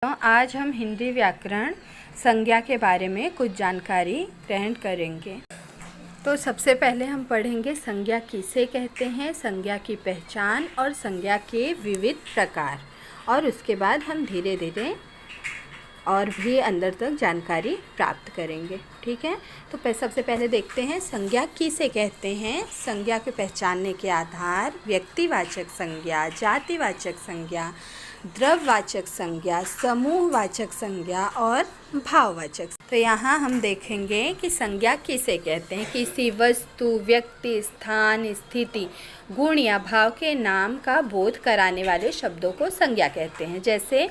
तो आज हम हिंदी व्याकरण संज्ञा के बारे में कुछ जानकारी ग्रहण करेंगे। तो सबसे पहले हम पढ़ेंगे संज्ञा किसे कहते हैं, संज्ञा की पहचान और संज्ञा के विविध प्रकार, और उसके बाद हम धीरे धीरे और भी अंदर तक जानकारी प्राप्त करेंगे। ठीक है, तो सबसे पहले देखते हैं संज्ञा किसे कहते हैं। संज्ञा के पहचानने के आधार व्यक्तिवाचक संज्ञा, जातिवाचक संज्ञा, द्रव्यवाचक संज्ञा, समूहवाचक संज्ञा और भाववाचक। तो यहाँ हम देखेंगे कि संज्ञा किसे कहते हैं। किसी वस्तु, व्यक्ति, स्थान, स्थिति, गुण या भाव के नाम का बोध कराने वाले शब्दों को संज्ञा कहते हैं। जैसे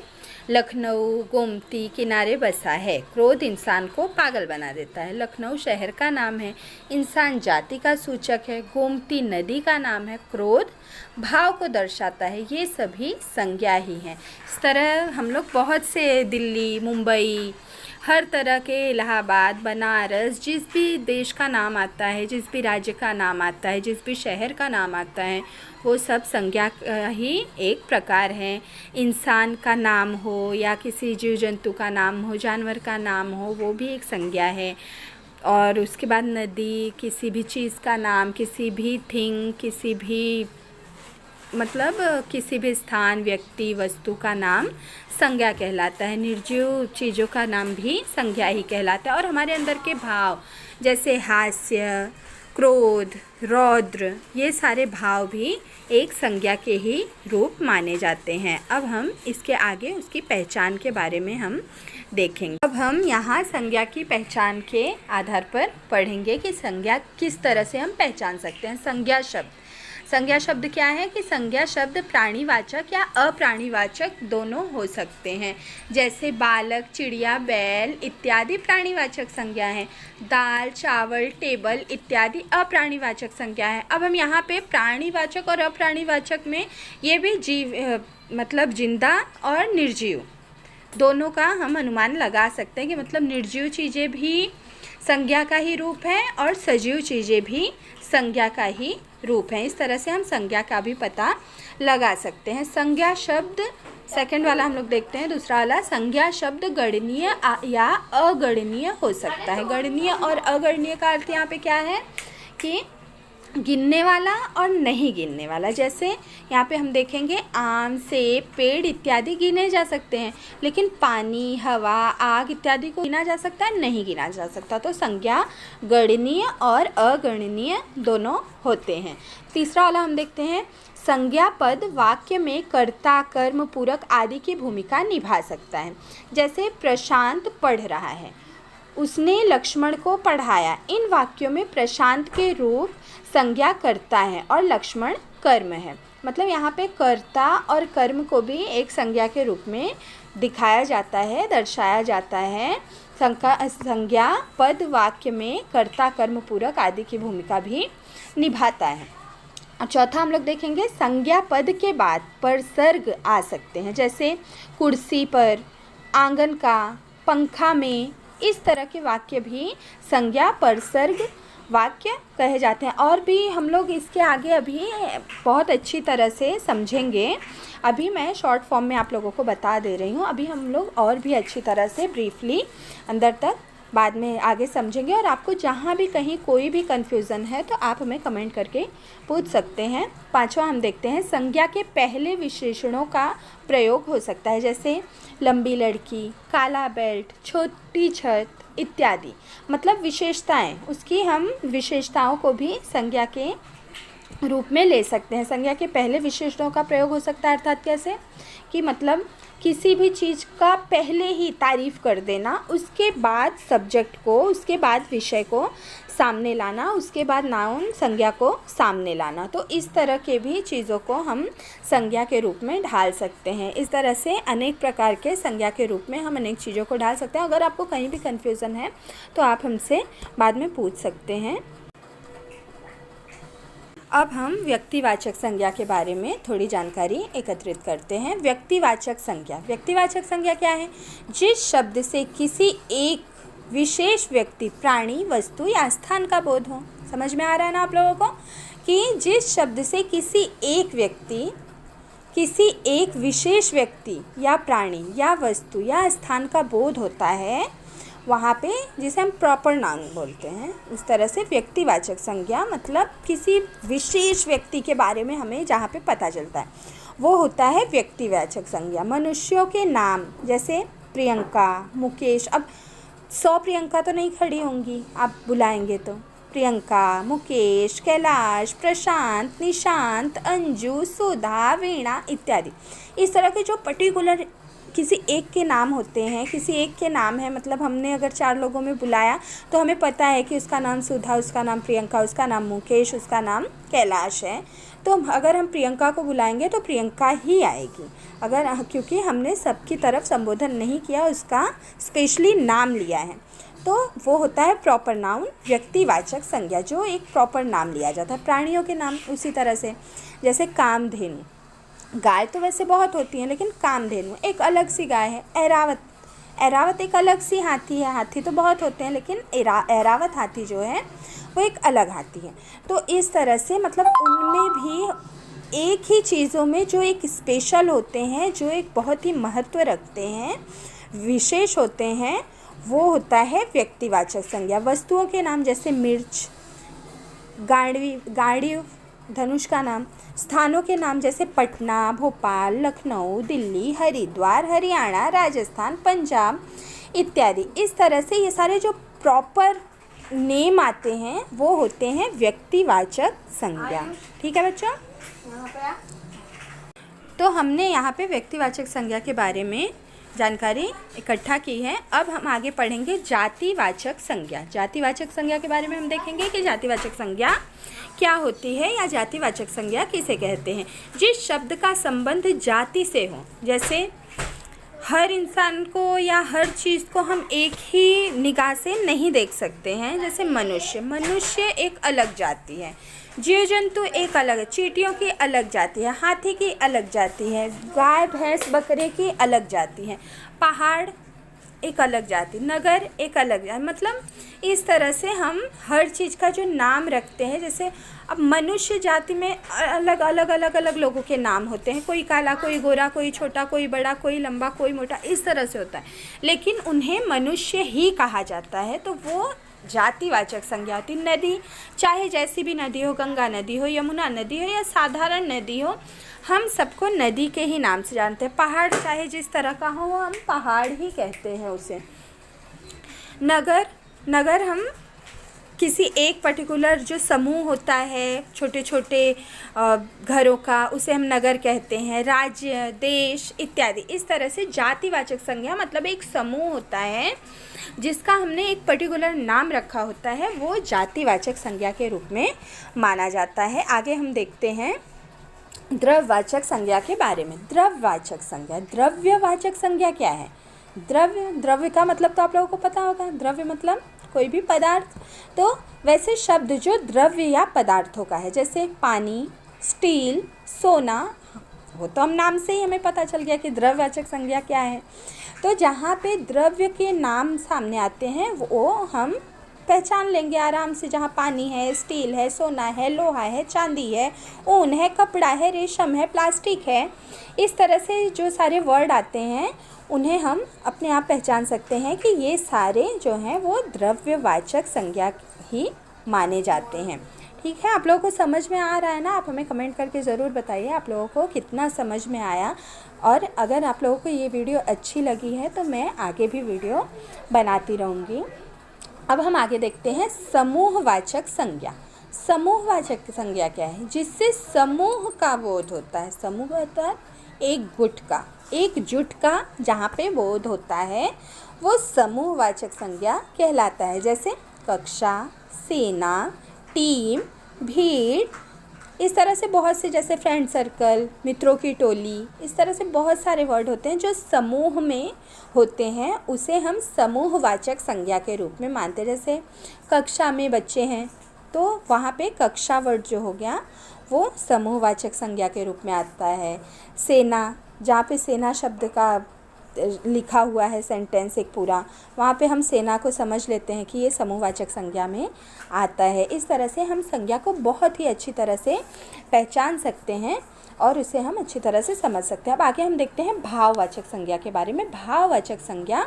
लखनऊ गोमती किनारे बसा है। क्रोध इंसान को पागल बना देता है। लखनऊ शहर का नाम है। इंसान जाति का सूचक है। गोमती नदी का नाम है। क्रोध भाव को दर्शाता है। ये सभी संज्ञा ही हैं। इस तरह हम लोग बहुत से दिल्ली, मुंबई, हर तरह के, इलाहाबाद, बनारस, जिस भी देश का नाम आता है, जिस भी राज्य का नाम आता है, जिस भी शहर का नाम आता है, वो सब संज्ञा का ही एक प्रकार है। इंसान का नाम हो या किसी जीव जंतु का नाम हो, जानवर का नाम हो, वो भी एक संज्ञा है। और उसके बाद नदी, किसी भी चीज़ का नाम, किसी भी थिंग, किसी भी किसी भी स्थान, व्यक्ति, वस्तु का नाम संज्ञा कहलाता है। निर्जीव चीज़ों का नाम भी संज्ञा ही कहलाता है। और हमारे अंदर के भाव जैसे हास्य, क्रोध, रौद्र, ये सारे भाव भी एक संज्ञा के ही रूप माने जाते हैं। अब हम इसके आगे उसकी पहचान के बारे में हम देखेंगे। अब हम यहाँ संज्ञा की पहचान के आधार पर पढ़ेंगे कि संज्ञा किस तरह से हम पहचान सकते हैं। संज्ञा शब्द क्या है कि संज्ञा शब्द प्राणीवाचक या अप्राणीवाचक दोनों हो सकते हैं। जैसे बालक, चिड़िया, बैल इत्यादि प्राणीवाचक संज्ञा हैं। दाल, चावल, टेबल इत्यादि अप्राणीवाचक संज्ञा है। अब हम यहाँ पे प्राणीवाचक और अप्राणीवाचक में ये भी जिंदा और निर्जीव दोनों का हम अनुमान लगा सकते हैं कि निर्जीव चीज़ें भी संज्ञा का ही रूप है और सजीव चीज़ें भी संज्ञा का ही रूप है। इस तरह से हम संज्ञा का भी पता लगा सकते हैं। संज्ञा शब्द सेकंड वाला हम लोग देखते हैं। दूसरा वाला, संज्ञा शब्द गणनीय या अगणनीय हो सकता है। गणनीय और अगणनीय का अर्थ यहाँ पे क्या है कि गिनने वाला और नहीं गिनने वाला। जैसे यहाँ पे हम देखेंगे आम, सेब, पेड़ इत्यादि गिने जा सकते हैं, लेकिन पानी, हवा, आग इत्यादि को गिना जा सकता है, नहीं गिना जा सकता। तो संज्ञा गणनीय और अगणनीय दोनों होते हैं। तीसरा वाला हम देखते हैं, संज्ञा पद वाक्य में कर्ता, कर्म, पूरक आदि की भूमिका निभा सकता है। जैसे प्रशांत पढ़ रहा है, उसने लक्ष्मण को पढ़ाया। इन वाक्यों में प्रशांत के रूप संज्ञा कर्ता है और लक्ष्मण कर्म है। यहाँ पे कर्ता और कर्म को भी एक संज्ञा के रूप में दिखाया जाता है, दर्शाया जाता है। संज्ञा पद वाक्य में कर्ता, कर्म, पूरक आदि की भूमिका भी निभाता है। चौथा हम लोग देखेंगे, संज्ञा पद के बाद परसर्ग आ सकते हैं। जैसे कुर्सी पर, आंगन का, पंखा में, इस तरह के वाक्य भी संज्ञा परसर्ग वाक्य कहे जाते हैं। और भी हम लोग इसके आगे अभी बहुत अच्छी तरह से समझेंगे। अभी मैं शॉर्ट फॉर्म में आप लोगों को बता दे रही हूँ। अभी हम लोग और भी अच्छी तरह से ब्रीफली अंदर तक बाद में आगे समझेंगे। और आपको जहाँ भी कहीं कोई भी कन्फ्यूज़न है तो आप हमें कमेंट करके पूछ सकते हैं। पांचवा हम देखते हैं, संज्ञा के पहले विशेषणों का प्रयोग हो सकता है। जैसे लंबी लड़की, काला बेल्ट, छोटी छत इत्यादि। विशेषताएं, उसकी हम विशेषताओं को भी संज्ञा के रूप में ले सकते हैं। संज्ञा के पहले विशेषणों का प्रयोग हो सकता है, अर्थात कैसे कि किसी भी चीज़ का पहले ही तारीफ़ कर देना, उसके बाद सब्जेक्ट को, उसके बाद विषय को सामने लाना, उसके बाद नाउन संज्ञा को सामने लाना। तो इस तरह के भी चीज़ों को हम संज्ञा के रूप में ढाल सकते हैं। इस तरह से अनेक प्रकार के संज्ञा के रूप में हम अनेक चीज़ों को ढाल सकते हैं। अगर आपको कहीं भी कन्फ्यूज़न है तो आप हमसे बाद में पूछ सकते हैं। अब हम व्यक्तिवाचक संज्ञा के बारे में थोड़ी जानकारी एकत्रित करते हैं। व्यक्तिवाचक संज्ञा क्या है? जिस शब्द से किसी एक विशेष व्यक्ति, प्राणी, वस्तु या स्थान का बोध हो। समझ में आ रहा है ना आप लोगों को कि जिस शब्द से किसी एक व्यक्ति, किसी एक विशेष व्यक्ति या प्राणी या वस्तु या स्थान का बोध होता है, वहाँ पे जिसे हम प्रॉपर नाउन बोलते हैं। उस तरह से व्यक्तिवाचक संज्ञा मतलब किसी विशेष व्यक्ति के बारे में हमें जहाँ पे पता चलता है, वो होता है व्यक्तिवाचक संज्ञा। मनुष्यों के नाम जैसे प्रियंका, मुकेश, अब 100 प्रियंका तो नहीं खड़ी होंगी, आप बुलाएंगे तो प्रियंका, मुकेश, कैलाश, प्रशांत, निशांत, अंजू, सुधा, वीणा इत्यादि। इस तरह के जो पर्टिकुलर किसी एक के नाम होते हैं, किसी एक के नाम है, मतलब हमने अगर 4 लोगों में बुलाया तो हमें पता है कि उसका नाम सुधा, उसका नाम प्रियंका, उसका नाम मुकेश, उसका नाम कैलाश है। तो अगर हम प्रियंका को बुलाएंगे तो प्रियंका ही आएगी, अगर क्योंकि हमने सबकी तरफ संबोधन नहीं किया, उसका स्पेशली नाम लिया है। तो वो होता है प्रॉपर नाउन, व्यक्तिवाचक संज्ञा, जो एक प्रॉपर नाम लिया जाता है। प्राणियों के नाम उसी तरह से, जैसे कामधेनु, गाय तो वैसे बहुत होती हैं, लेकिन कामधेनु एक अलग सी गाय है। ऐरावत, ऐरावत एक अलग सी हाथी है। हाथी तो बहुत होते हैं, लेकिन ऐरावत हाथी जो है वो एक अलग हाथी है। तो इस तरह से मतलब उनमें भी एक ही चीज़ों में जो एक स्पेशल होते हैं, जो एक बहुत ही महत्व रखते हैं, विशेष होते हैं, वो होता है व्यक्तिवाचक संज्ञा। वस्तुओं के नाम जैसे मिर्च, गाड़ी, धनुष का नाम। स्थानों के नाम जैसे पटना, भोपाल, लखनऊ, दिल्ली, हरिद्वार, हरियाणा, राजस्थान, पंजाब इत्यादि। इस तरह से ये सारे जो प्रॉपर नेम आते हैं वो होते हैं व्यक्तिवाचक संज्ञा। ठीक है बच्चों, तो हमने यहाँ पे व्यक्तिवाचक संज्ञा के बारे में जानकारी इकट्ठा की है। अब हम आगे पढ़ेंगे जातिवाचक संज्ञा। जातिवाचक संज्ञा के बारे में हम देखेंगे कि जातिवाचक संज्ञा क्या होती है या जातिवाचक संज्ञा किसे कहते हैं। जिस शब्द का संबंध जाति से हो, जैसे हर इंसान को या हर चीज़ को हम एक ही निगाह से नहीं देख सकते हैं। जैसे मनुष्य एक अलग जाति है, जीव जंतु एक अलग है, चींटियों की अलग जाति है, हाथी की अलग जाति है, गाय भैंस बकरे की अलग जाति है, पहाड़ एक अलग जाति, नगर एक अलग जाति। मतलब इस तरह से हम हर चीज़ का जो नाम रखते हैं, जैसे अब मनुष्य जाति में अलग लोगों के नाम होते हैं, कोई काला, कोई गोरा, कोई छोटा, कोई बड़ा, कोई लंबा, कोई मोटा, इस तरह से होता है, लेकिन उन्हें मनुष्य ही कहा जाता है। तो वो जातिवाचक संज्ञा होती। नदी, चाहे जैसी भी नदी हो, गंगा नदी हो, यमुना नदी हो या साधारण नदी हो, हम सबको नदी के ही नाम से जानते हैं। पहाड़ चाहे जिस तरह का हो, हम पहाड़ ही कहते हैं उसे। नगर हम किसी एक पर्टिकुलर जो समूह होता है छोटे छोटे घरों का, उसे हम नगर कहते हैं। राज्य, देश इत्यादि। इस तरह से जातिवाचक संज्ञा मतलब एक समूह होता है जिसका हमने एक पर्टिकुलर नाम रखा होता है, वो जातिवाचक संज्ञा के रूप में माना जाता है। आगे हम देखते हैं द्रव्यवाचक संज्ञा के बारे में। द्रव्यवाचक संज्ञा, द्रव्यवाचक संज्ञा क्या है? द्रव्य का मतलब तो आप लोगों को पता होगा, द्रव्य मतलब कोई भी पदार्थ। तो वैसे शब्द जो द्रव्य या पदार्थों का है, जैसे पानी, स्टील, सोना, वो तो हम नाम से ही हमें पता चल गया कि द्रव्यवाचक संज्ञा क्या है। तो जहाँ पे द्रव्य के नाम सामने आते हैं वो हम पहचान लेंगे आराम से। जहाँ पानी है, स्टील है, सोना है, लोहा है, चांदी है, ऊन है, कपड़ा है, रेशम है, प्लास्टिक है, इस तरह से जो सारे वर्ड आते हैं उन्हें हम अपने आप पहचान सकते हैं कि ये सारे जो हैं वो द्रव्यवाचक संज्ञा ही माने जाते हैं। ठीक है, आप लोगों को समझ में आ रहा है ना? आप हमें कमेंट करके ज़रूर बताइए आप लोगों को कितना समझ में आया। और अगर आप लोगों को ये वीडियो अच्छी लगी है तो मैं आगे भी वीडियो बनाती रहूँगी। अब हम आगे देखते हैं समूहवाचक संज्ञा। समूहवाचक संज्ञा क्या है? जिससे समूह का बोध होता है। समूह होता है एकजुट का जहाँ पे बोध होता है वो समूहवाचक संज्ञा कहलाता है। जैसे कक्षा, सेना, टीम, भीड़, इस तरह से बहुत से, जैसे फ्रेंड सर्कल, मित्रों की टोली, इस तरह से बहुत सारे वर्ड होते हैं जो समूह में होते हैं, उसे हम समूहवाचक संज्ञा के रूप में मानते हैं। जैसे कक्षा में बच्चे हैं तो वहाँ पे कक्षा वर्ड जो हो गया वो समूहवाचक संज्ञा के रूप में आता है। सेना, जहाँ पे सेना शब्द का लिखा हुआ है सेंटेंस एक पूरा, वहाँ पे हम सेना को समझ लेते हैं कि ये समूहवाचक संज्ञा में आता है। इस तरह से हम संज्ञा को बहुत ही अच्छी तरह से पहचान सकते हैं और उसे हम अच्छी तरह से समझ सकते हैं। अब आगे हम देखते हैं भाववाचक संज्ञा के बारे में। भाववाचक संज्ञा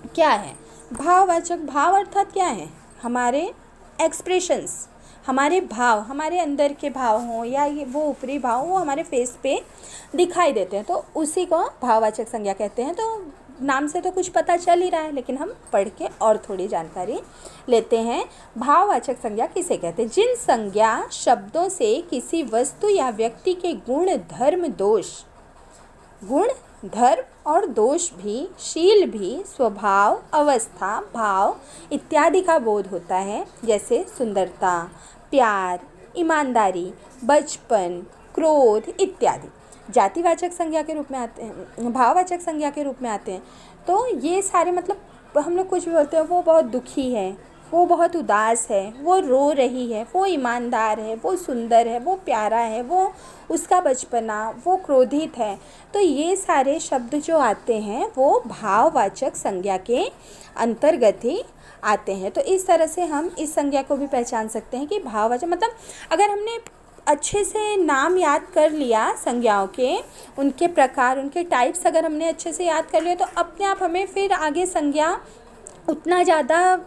क्या है? भाववाचक, भाव अर्थात क्या है? हमारे एक्सप्रेशंस, हमारे भाव, हमारे अंदर के भाव हों या ये वो ऊपरी भाव वो हमारे फेस पे दिखाई देते हैं, तो उसी को भाववाचक संज्ञा कहते हैं। तो नाम से तो कुछ पता चल ही रहा है, लेकिन हम पढ़ के और थोड़ी जानकारी लेते हैं। भाववाचक संज्ञा किसे कहते हैं? जिन संज्ञा शब्दों से किसी वस्तु या व्यक्ति के गुण, धर्म, दोष, गुण, धर्म और दोष भी, शील भी, स्वभाव, अवस्था, भाव इत्यादि का बोध होता है, जैसे सुंदरता, प्यार, ईमानदारी, बचपन, क्रोध इत्यादि। जातिवाचक संज्ञा के रूप में आते हैं, भाववाचक संज्ञा के रूप में आते हैं। तो ये सारे मतलब हम लोग कुछ भी बोलते हैं, वो बहुत दुखी है, वो बहुत उदास है, वो रो रही है, वो ईमानदार है, वो सुंदर है, वो प्यारा है, वो उसका बचपना, वो क्रोधित है। तो ये सारे शब्द जो आते हैं वो भाववाचक संज्ञा के अंतर्गत ही आते हैं। तो इस तरह से हम इस संज्ञा को भी पहचान सकते हैं कि भाववाचक मतलब अगर हमने अच्छे से नाम याद कर लिया संज्ञाओं के, उनके प्रकार, उनके टाइप्स अगर हमने अच्छे से याद कर लिया, तो अपने आप हमें फिर आगे संज्ञा उतना ज़्यादा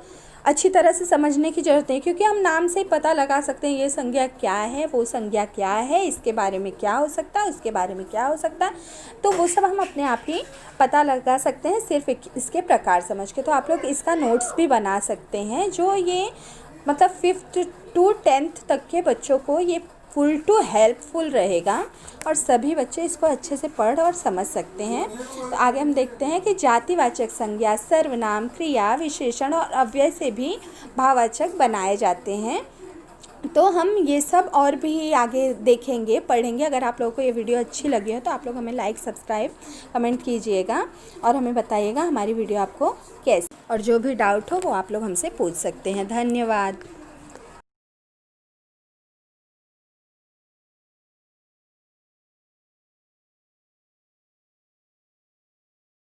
अच्छी तरह से समझने की ज़रूरत नहीं, क्योंकि हम नाम से ही पता लगा सकते हैं ये संज्ञा क्या है, वो संज्ञा क्या है, इसके बारे में क्या हो सकता है, उसके बारे में क्या हो सकता है। तो वो सब हम अपने आप ही पता लगा सकते हैं सिर्फ इसके प्रकार समझ के। तो आप लोग इसका नोट्स भी बना सकते हैं, जो ये मतलब 5th to 10th तक के बच्चों को ये फुल टू हेल्पफुल रहेगा और सभी बच्चे इसको अच्छे से पढ़ और समझ सकते हैं। तो आगे हम देखते हैं कि जातिवाचक संज्ञा सर्वनाम, क्रिया, विशेषण और अव्यय से भी भाववाचक बनाए जाते हैं। तो हम ये सब और भी आगे देखेंगे, पढ़ेंगे। अगर आप लोगों को ये वीडियो अच्छी लगी हो तो आप लोग हमें लाइक, सब्सक्राइब, कमेंट कीजिएगा और हमें बताइएगा हमारी वीडियो आपको कैसी, और जो भी डाउट हो वो आप लोग हमसे पूछ सकते हैं। धन्यवाद।